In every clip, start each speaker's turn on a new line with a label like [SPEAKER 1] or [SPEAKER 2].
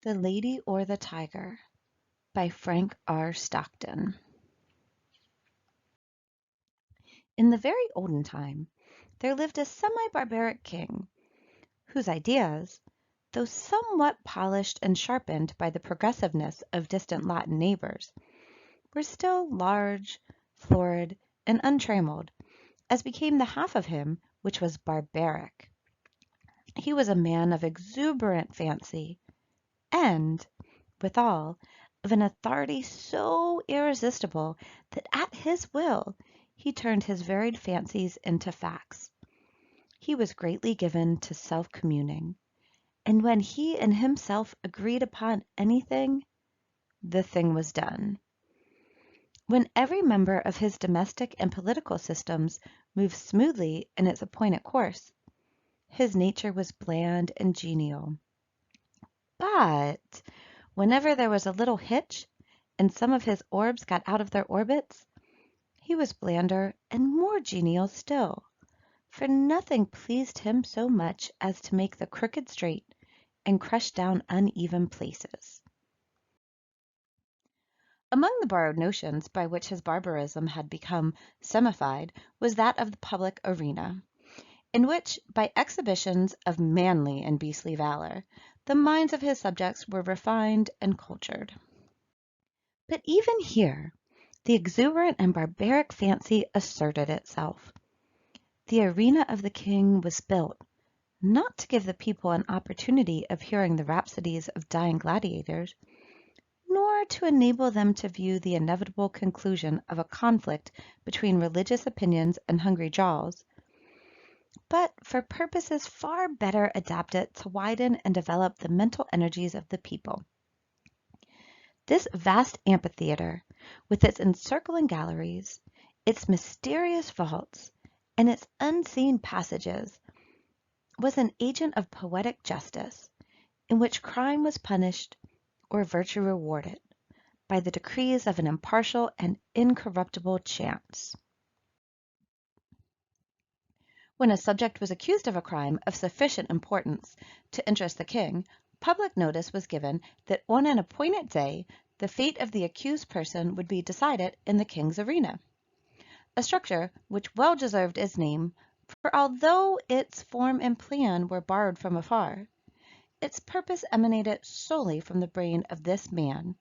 [SPEAKER 1] The Lady or the Tiger by Frank R. Stockton. In the very olden time, there lived a semi-barbaric king, whose ideas, though somewhat polished and sharpened by the progressiveness of distant Latin neighbors, were still large, florid, and untrammeled, as became the half of him which was barbaric. He was a man of exuberant fancy, and, withal, of an authority so irresistible that at his will he turned his varied fancies into facts. He was greatly given to self-communing, and when he and himself agreed upon anything, the thing was done. When every member of his domestic and political systems moved smoothly in its appointed course, his nature was bland and genial. But whenever there was a little hitch, and some of his orbs got out of their orbits, he was blander and more genial still, for nothing pleased him so much as to make the crooked straight and crush down uneven places. Among the borrowed notions by which his barbarism had become semified was that of the public arena, in which, by exhibitions of manly and beastly valor, the minds of his subjects were refined and cultured. But even here the exuberant and barbaric fancy asserted itself. The arena of the king was built, not to give the people an opportunity of hearing the rhapsodies of dying gladiators, nor to enable them to view the inevitable conclusion of a conflict between religious opinions and hungry jaws, but for purposes far better adapted to widen and develop the mental energies of the people. This vast amphitheater, with its encircling galleries, its mysterious vaults, and its unseen passages, was an agent of poetic justice, in which crime was punished, or virtue rewarded, by the decrees of an impartial and incorruptible chance. When a subject was accused of a crime of sufficient importance to interest the king, public notice was given that on an appointed day the fate of the accused person would be decided in the king's arena, a structure which well deserved its name, for although its form and plan were borrowed from afar, its purpose emanated solely from the brain of this man,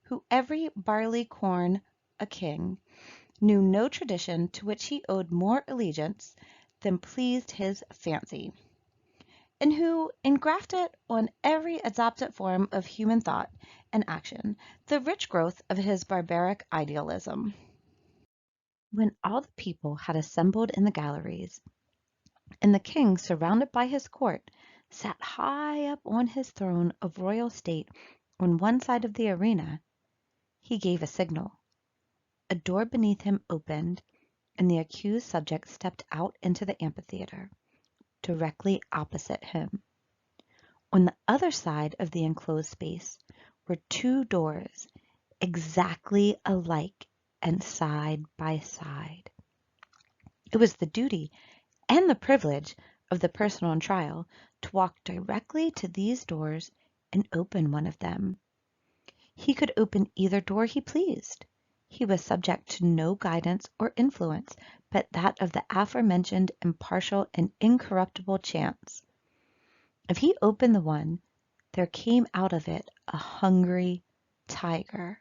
[SPEAKER 1] who every barley corn a king, knew no tradition to which he owed more allegiance than pleased his fancy, and who engrafted on every adopted form of human thought and action the rich growth of his barbaric idealism. When all the people had assembled in the galleries, and the king, surrounded by his court, sat high up on his throne of royal state on one side of the arena, he gave a signal. A door beneath him opened, and the accused subject stepped out into the amphitheater, directly opposite him. On the other side of the enclosed space were two doors, exactly alike and side by side. It was the duty and the privilege of the person on trial to walk directly to these doors and open one of them. He could open either door he pleased. He was subject to no guidance or influence but that of the aforementioned impartial and incorruptible chance. If he opened the one, there came out of it a hungry tiger,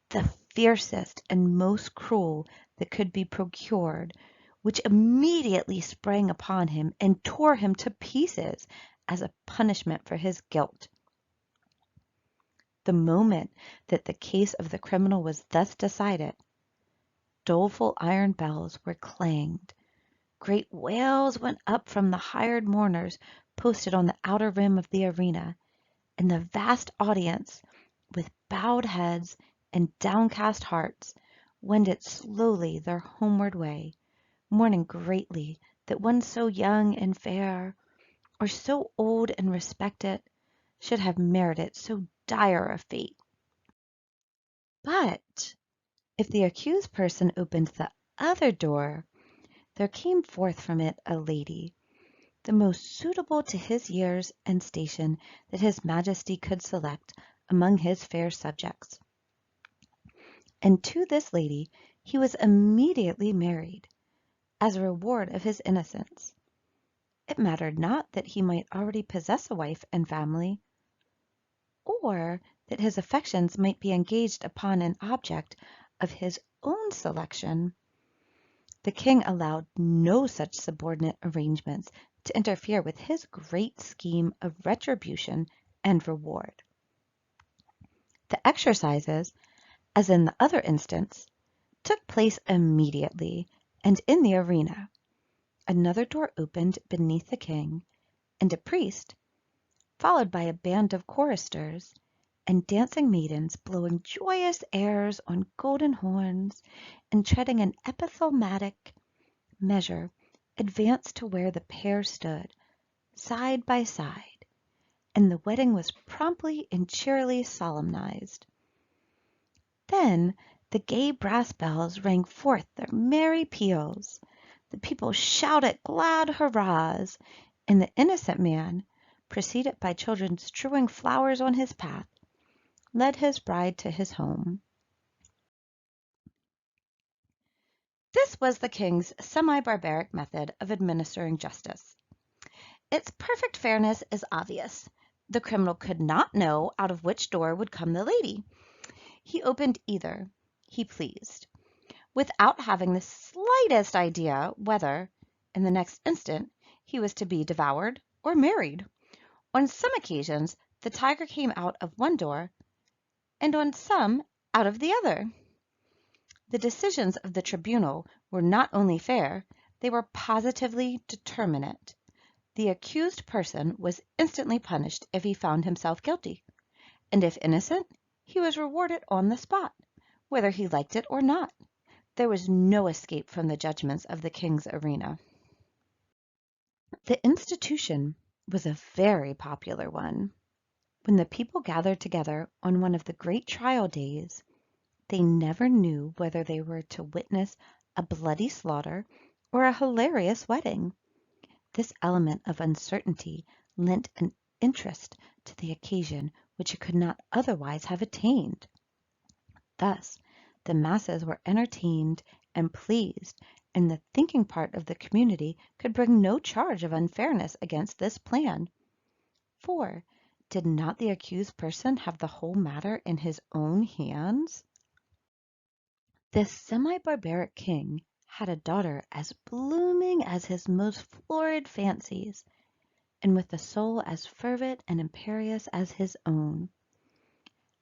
[SPEAKER 1] the fiercest and most cruel that could be procured, which immediately sprang upon him and tore him to pieces as a punishment for his guilt. The moment that the case of the criminal was thus decided, doleful iron bells were clanged, great wails went up from the hired mourners posted on the outer rim of the arena, and the vast audience, with bowed heads and downcast hearts, wended slowly their homeward way, mourning greatly that one so young and fair, or so old and respected, should have merited so dire a fate. But if the accused person opened the other door, there came forth from it a lady, the most suitable to his years and station that his Majesty could select among his fair subjects. And to this lady he was immediately married, as a reward of his innocence. It mattered not that he might already possess a wife and family, or that his affections might be engaged upon an object of his own selection. The king allowed no such subordinate arrangements to interfere with his great scheme of retribution and reward. The exercises, as in the other instance, took place immediately, and in the arena. Another door opened beneath the king, and a priest, followed by a band of choristers and dancing maidens blowing joyous airs on golden horns and treading an epithalamic measure, advanced to where the pair stood, side by side, and the wedding was promptly and cheerily solemnized. Then the gay brass bells rang forth their merry peals, the people shouted glad hurrahs, and the innocent man, preceded by children strewing flowers on his path, led his bride to his home. This was the king's semi-barbaric method of administering justice. Its perfect fairness is obvious. The criminal could not know out of which door would come the lady. He opened either he pleased, without having the slightest idea whether, in the next instant, he was to be devoured or married. On some occasions the tiger came out of one door, and on some out of the other. The decisions of the tribunal were not only fair, they were positively determinate. The accused person was instantly punished if he found himself guilty, and if innocent, he was rewarded on the spot, whether he liked it or not. There was no escape from the judgments of the king's arena. The institution was a very popular one. When the people gathered together on one of the great trial days, they never knew whether they were to witness a bloody slaughter or a hilarious wedding. This element of uncertainty lent an interest to the occasion which it could not otherwise have attained. Thus the masses were entertained and pleased, and the thinking part of the community could bring no charge of unfairness against this plan. For did not the accused person have the whole matter in his own hands? This semi-barbaric king had a daughter as blooming as his most florid fancies, and with a soul as fervid and imperious as his own.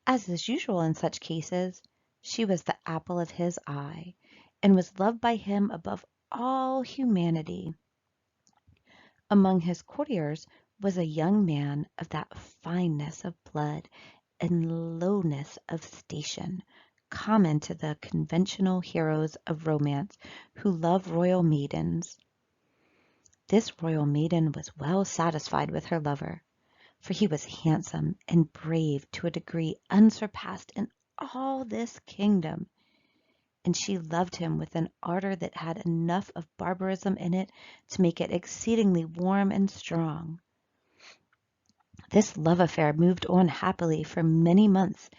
[SPEAKER 1] As is usual in such cases, she was the apple of his eye, and was loved by him above all humanity. Among his courtiers was a young man of that fineness of blood and lowness of station common to the conventional heroes of romance who love royal maidens. This royal maiden was well satisfied with her lover, for he was handsome and brave to a degree unsurpassed in all this kingdom, and she loved him with an ardor that had enough of barbarism in it to make it exceedingly warm and strong. This love affair moved on happily for many months,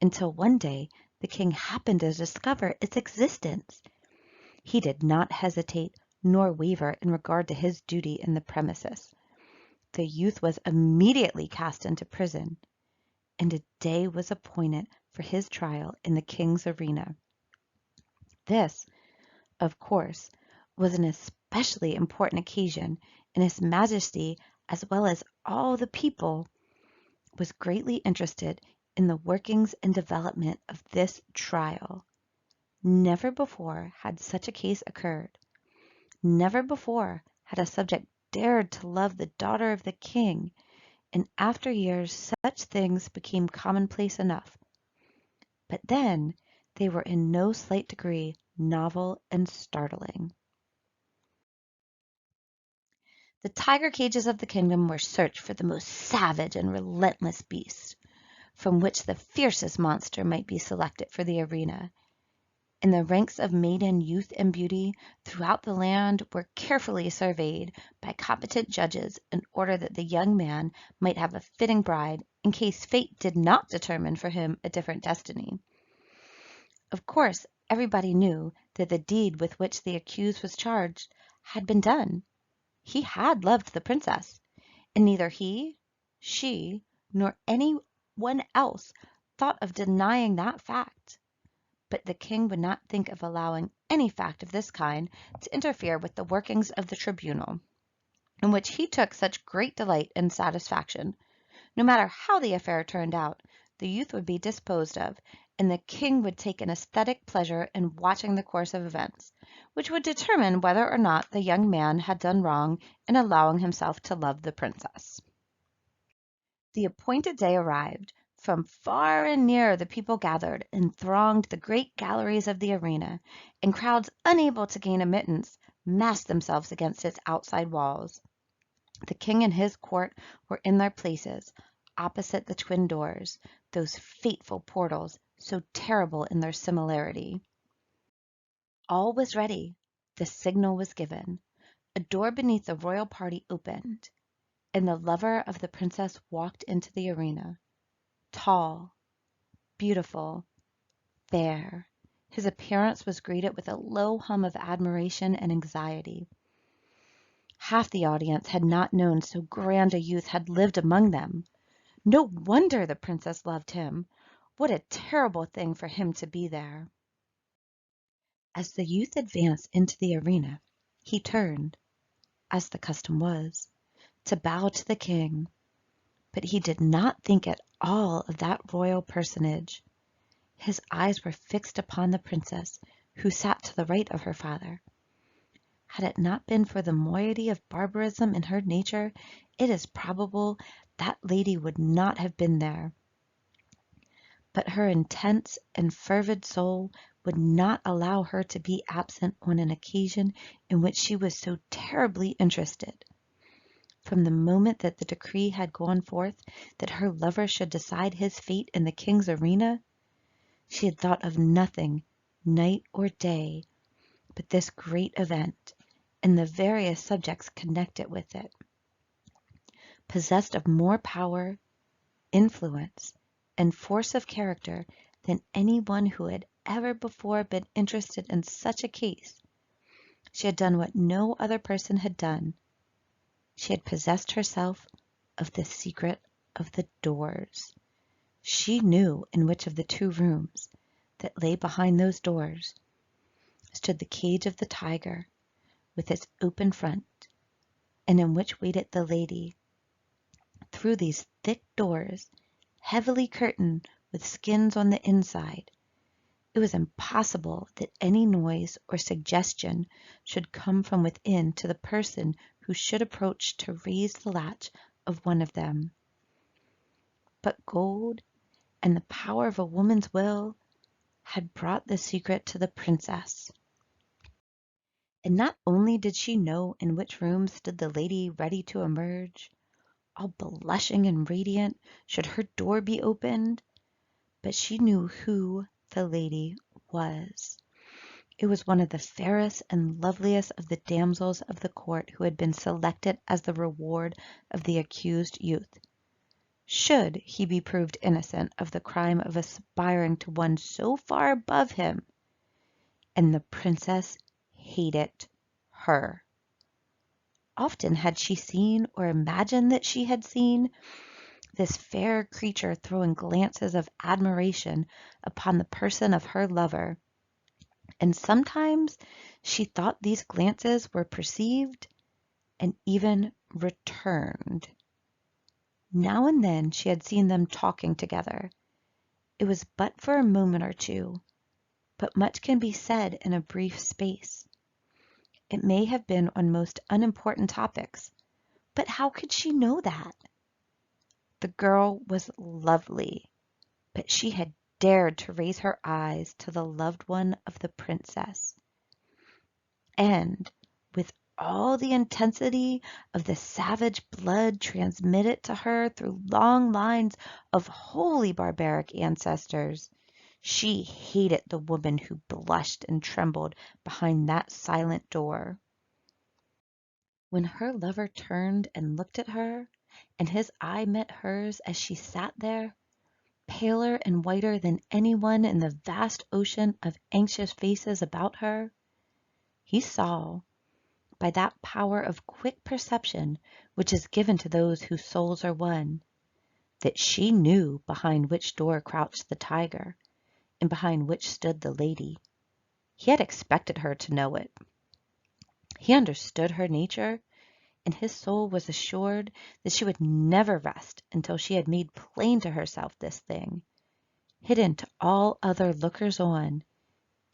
[SPEAKER 1] until one day the king happened to discover its existence. He did not hesitate nor waver in regard to his duty in the premises. The youth was immediately cast into prison, and a day was appointed for his trial in the king's arena. This, of course, was an especially important occasion, and His Majesty, as well as all the people, was greatly interested in the workings and development of this trial. Never before had such a case occurred. Never before had a subject dared to love the daughter of the king, and after years such things became commonplace enough. But then they were in no slight degree novel and startling. The tiger cages of the kingdom were searched for the most savage and relentless beasts, from which the fiercest monster might be selected for the arena. and the ranks of maiden youth and beauty throughout the land were carefully surveyed by competent judges in order that the young man might have a fitting bride in case fate did not determine for him a different destiny. Of course, everybody knew that the deed with which the accused was charged had been done. He had loved the princess, and neither he, she, nor any one else thought of denying that fact. But the king would not think of allowing any fact of this kind to interfere with the workings of the tribunal, in which he took such great delight and satisfaction. No matter how the affair turned out, the youth would be disposed of, and the king would take an aesthetic pleasure in watching the course of events, which would determine whether or not the young man had done wrong in allowing himself to love the princess. The appointed day arrived. From far and near the people gathered and thronged the great galleries of the arena, and crowds unable to gain admittance massed themselves against its outside walls. The king and his court were in their places, opposite the twin doors, those fateful portals, so terrible in their similarity. All was ready. The signal was given. A door beneath the royal party opened, and the lover of the princess walked into the arena. Tall, beautiful, fair, his appearance was greeted with a low hum of admiration and anxiety. Half the audience had not known so grand a youth had lived among them. No wonder the princess loved him. What a terrible thing for him to be there. As the youth advanced into the arena, he turned, as the custom was, to bow to the king, but he did not think at all of that royal personage. His eyes were fixed upon the princess, who sat to the right of her father. Had it not been for the moiety of barbarism in her nature, it is probable that lady would not have been there. But her intense and fervid soul would not allow her to be absent on an occasion in which she was so terribly interested. From the moment that the decree had gone forth that her lover should decide his fate in the king's arena, she had thought of nothing, night or day, but this great event, and the various subjects connected with it. Possessed of more power, influence, and force of character than any one who had ever before been interested in such a case, she had done what no other person had done. She had possessed herself of the secret of the doors. She knew in which of the two rooms that lay behind those doors stood the cage of the tiger with its open front, and in which waited the lady. Through these thick doors, heavily curtained with skins on the inside, it was impossible that any noise or suggestion should come from within to the person who should approach to raise the latch of one of them. But gold and the power of a woman's will had brought the secret to the princess. And not only did she know in which room stood the lady ready to emerge, all blushing and radiant should her door be opened, but she knew who the lady was. It was one of the fairest and loveliest of the damsels of the court who had been selected as the reward of the accused youth, should he be proved innocent of the crime of aspiring to one so far above him. And the princess hated her. Often had she seen, or imagined that she had seen, this fair creature throwing glances of admiration upon the person of her lover, and sometimes she thought these glances were perceived and even returned. Now and then she had seen them talking together. It was but for a moment or two, but much can be said in a brief space. It may have been on most unimportant topics, but how could she know that? The girl was lovely, but she had dared to raise her eyes to the loved one of the princess. And with all the intensity of the savage blood transmitted to her through long lines of wholly barbaric ancestors, She hated the woman who blushed and trembled behind that silent door. When her lover turned and looked at her, and his eye met hers as she sat there, paler and whiter than anyone in the vast ocean of anxious faces about her, he saw, by that power of quick perception which is given to those whose souls are won, that she knew behind which door crouched the tiger, and behind which stood the lady. He had expected her to know it. He understood her nature, and his soul was assured that she would never rest until she had made plain to herself this thing, hidden to all other lookers on,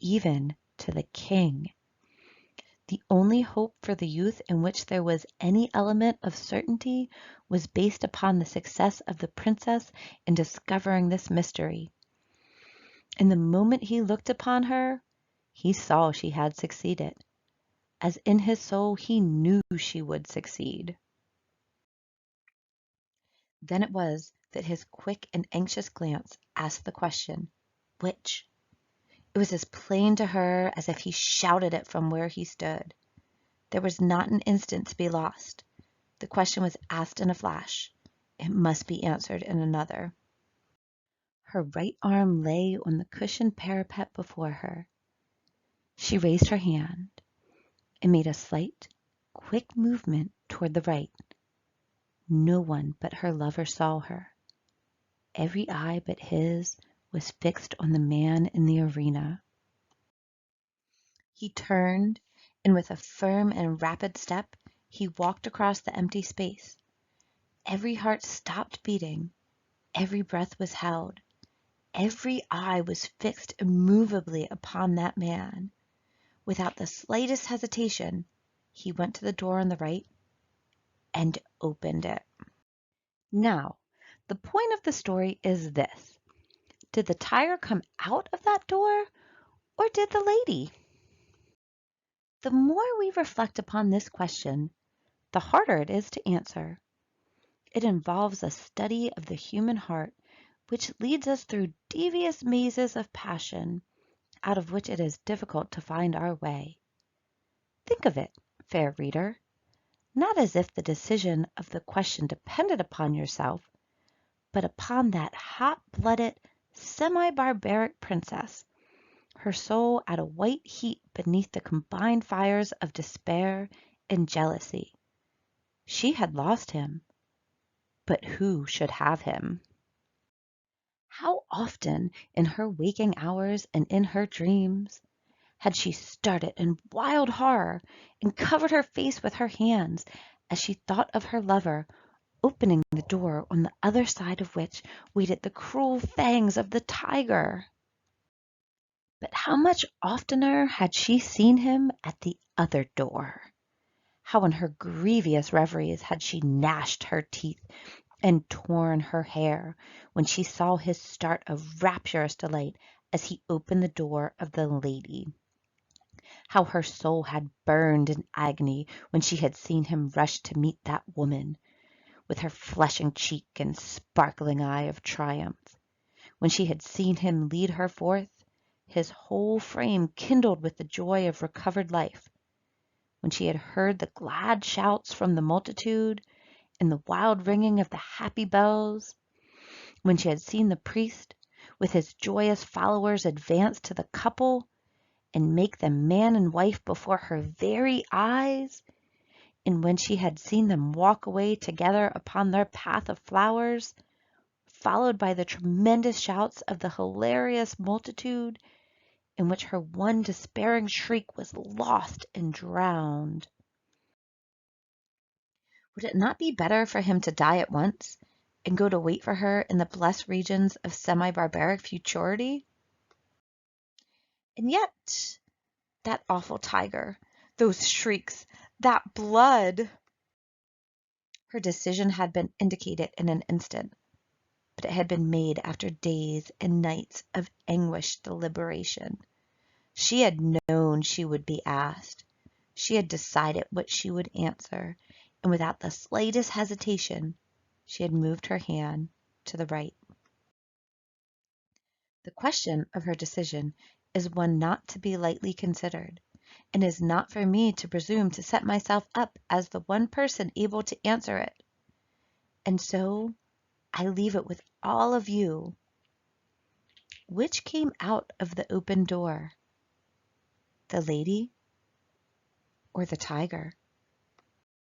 [SPEAKER 1] even to the king. The only hope for the youth in which there was any element of certainty was based upon the success of the princess in discovering this mystery. And the moment he looked upon her, he saw she had succeeded, as in his soul he knew she would succeed. Then it was that his quick and anxious glance asked the question, which? It was as plain to her as if he shouted it from where he stood. There was not an instant to be lost. The question was asked in a flash. It must be answered in another. Her right arm lay on the cushioned parapet before her. She raised her hand and made a slight, quick movement toward the right. No one but her lover saw her. Every eye but his was fixed on the man in the arena. He turned, and with a firm and rapid step, he walked across the empty space. Every heart stopped beating, every breath was held, every eye was fixed immovably upon that man. Without the slightest hesitation, he went to the door on the right and opened it. Now, the point of the story is this. Did the tiger come out of that door, or did the lady? The more we reflect upon this question, the harder it is to answer. It involves a study of the human heart which leads us through devious mazes of passion, out of which it is difficult to find our way. Think of it, fair reader, not as if the decision of the question depended upon yourself, but upon that hot-blooded, semi-barbaric princess, her soul at a white heat beneath the combined fires of despair and jealousy. She had lost him, but who should have him? How often in her waking hours and in her dreams had she started in wild horror and covered her face with her hands as she thought of her lover opening the door on the other side of which waited the cruel fangs of the tiger. But how much oftener had she seen him at the other door? How in her grievous reveries had she gnashed her teeth and torn her hair when she saw his start of rapturous delight as he opened the door of the lady. How her soul had burned in agony when she had seen him rush to meet that woman, with her flushing cheek and sparkling eye of triumph. When she had seen him lead her forth, his whole frame kindled with the joy of recovered life. When she had heard the glad shouts from the multitude, and the wild ringing of the happy bells. When she had seen the priest, with his joyous followers, advance to the couple, and make them man and wife before her very eyes. And when she had seen them walk away together upon their path of flowers, followed by the tremendous shouts of the hilarious multitude, in which her one despairing shriek was lost and drowned. Would it not be better for him to die at once, and go to wait for her in the blessed regions of semi-barbaric futurity? And yet, that awful tiger, those shrieks, that blood! Her decision had been indicated in an instant, but it had been made after days and nights of anguished deliberation. She had known she would be asked. She had decided what she would answer, and without the slightest hesitation, she had moved her hand to the right. The question of her decision is one not to be lightly considered, and is not for me to presume to set myself up as the one person able to answer it. And so I leave it with all of you. Which came out of the open door? The lady or the tiger?